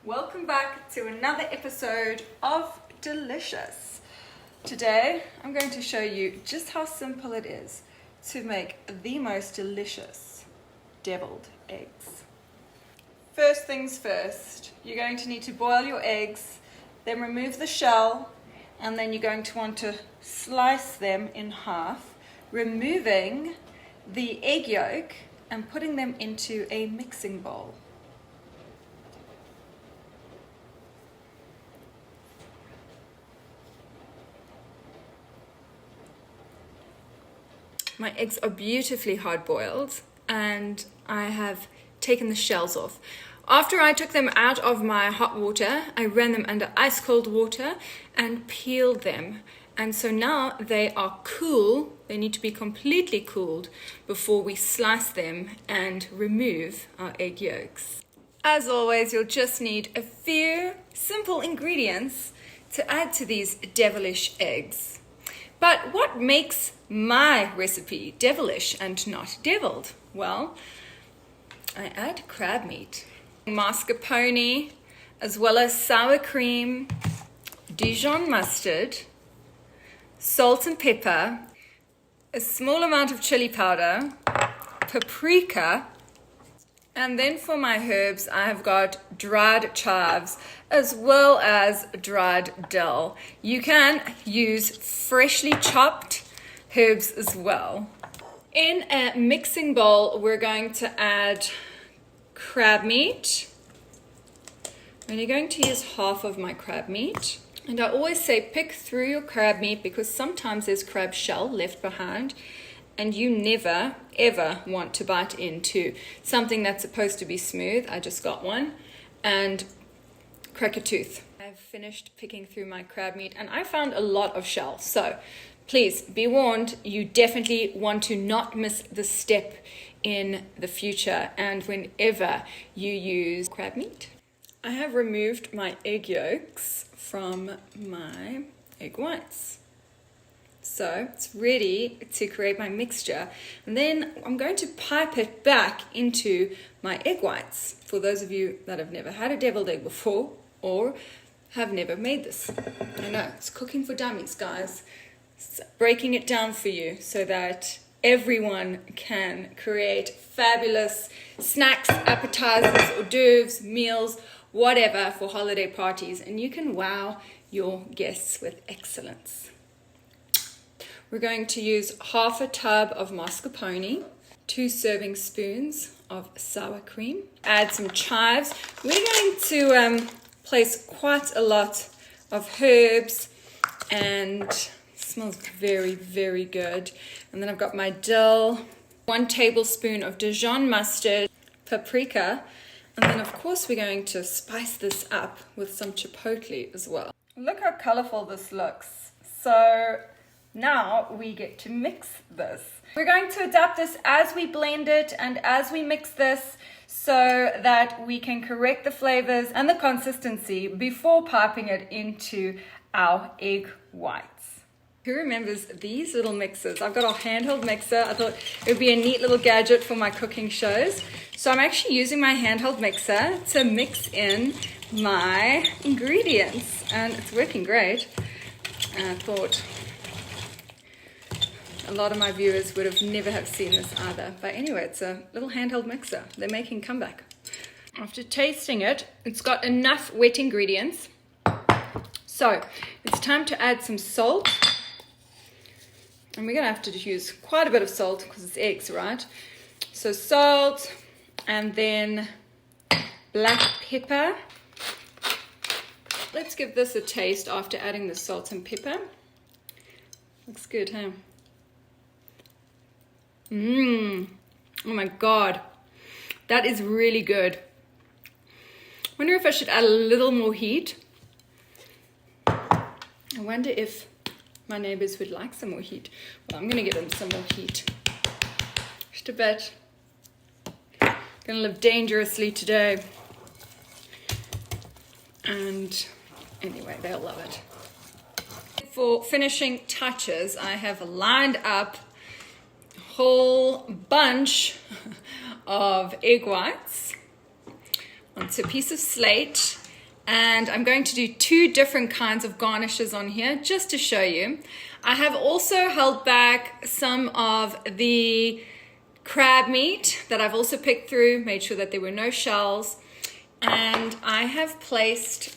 Welcome back to another episode of Delicious. Today I'm going to show you just how simple it is to make the most delicious deviled eggs. First things first, you're going to need to boil your eggs, then remove the shell, and then you're going to want to slice them in half, removing the egg yolk and putting them into a mixing bowl. My eggs are beautifully hard boiled and I have taken the shells off. After I took them out of my hot water, I ran them under ice cold water and peeled them. And so now they are cool. They need to be completely cooled before we slice them and remove our egg yolks. As always, you'll just need a few simple ingredients to add to these devilish eggs. But what makes my recipe devilish and not deviled? Well, I add crab meat, mascarpone, as well as sour cream, Dijon mustard, salt and pepper, a small amount of chili powder, paprika, and then for my herbs, I have got dried chives as well as dried dill. You can use freshly chopped herbs as well. In a mixing bowl, we're going to add crab meat. And you're going to use half of my crab meat. And I always say pick through your crab meat because sometimes there's crab shell left behind. And you never, ever want to bite into something that's supposed to be smooth. I just got one. And crack a tooth. I've finished picking through my crab meat and I found a lot of shell. So please be warned, you definitely want to not miss this step in the future and whenever you use crab meat. I have removed my egg yolks from my egg whites. So it's ready to create my mixture. And then I'm going to pipe it back into my egg whites. For those of you that have never had a deviled egg before or have never made this. I know, it's cooking for dummies, guys. It's breaking it down for you so that everyone can create fabulous snacks, appetizers, hors d'oeuvres, meals, whatever for holiday parties. And you can wow your guests with excellence. We're going to use half a tub of mascarpone, 2 serving spoons of sour cream, add some chives. We're going to place quite a lot of herbs and it smells very, very good. And then I've got my dill, 1 tablespoon of Dijon mustard, paprika, and then of course we're going to spice this up with some chipotle as well. Look how colorful this looks. So now we get to mix this. We're going to adapt this as we blend it and as we mix this so that we can correct the flavors and the consistency before piping it into our egg whites. Who remembers these little mixers? I've got a handheld mixer. I thought it would be a neat little gadget for my cooking shows. So I'm actually using my handheld mixer to mix in my ingredients and it's working great. And I thought a lot of my viewers would have never have seen this either. But anyway, it's a little handheld mixer. They're making a comeback. After tasting it, it's got enough wet ingredients. So it's time to add some salt. And we're going to have to use quite a bit of salt because it's eggs, right? So salt and then black pepper. Let's give this a taste after adding the salt and pepper. Looks good, huh? Oh my God, that is really good. I wonder if I should add a little more heat. I wonder if my neighbors would like some more heat. Well, I'm gonna give them some more heat. Just a bit. Gonna live dangerously today. And anyway, they'll love it. For finishing touches, I have lined up whole bunch of egg whites onto a piece of slate and I'm going to do 2 different kinds of garnishes on here just to show you. I have also held back some of the crab meat that I've also picked through, made sure that there were no shells, and I have placed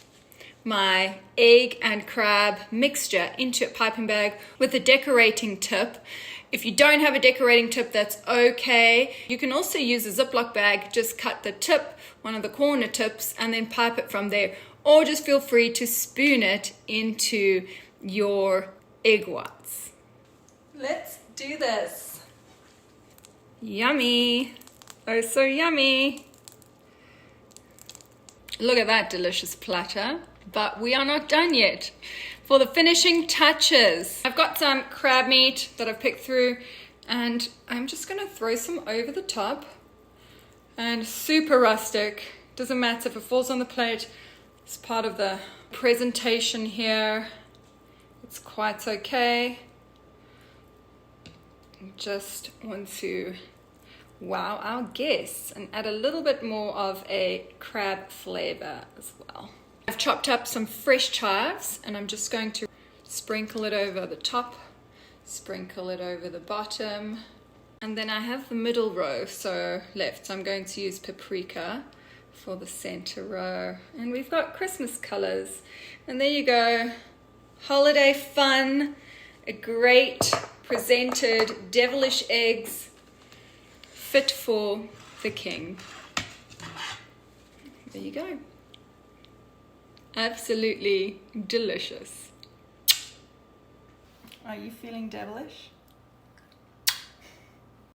my egg and crab mixture into a piping bag with a decorating tip. If you don't have a decorating tip, that's okay. You can also use a Ziploc bag, just cut the tip, one of the corner tips, and then pipe it from there. Or just feel free to spoon it into your egg whites. Let's do this. Yummy. Oh, so yummy. Look at that delicious platter. But we are not done yet. For the finishing touches, I've got some crab meat that I've picked through, and I'm just gonna throw some over the top. And super rustic, doesn't matter if it falls on the plate. It's part of the presentation here. It's quite okay. Just want to wow our guests and add a little bit more of a crab flavor as well. I've chopped up some fresh chives, and I'm just going to sprinkle it over the top, sprinkle it over the bottom, and then I have the middle row left, so I'm going to use paprika for the center row. And we've got Christmas colors, and there you go. Holiday fun, a great presented devilish eggs, fit for the king. There you go. Absolutely delicious. Are you feeling devilish?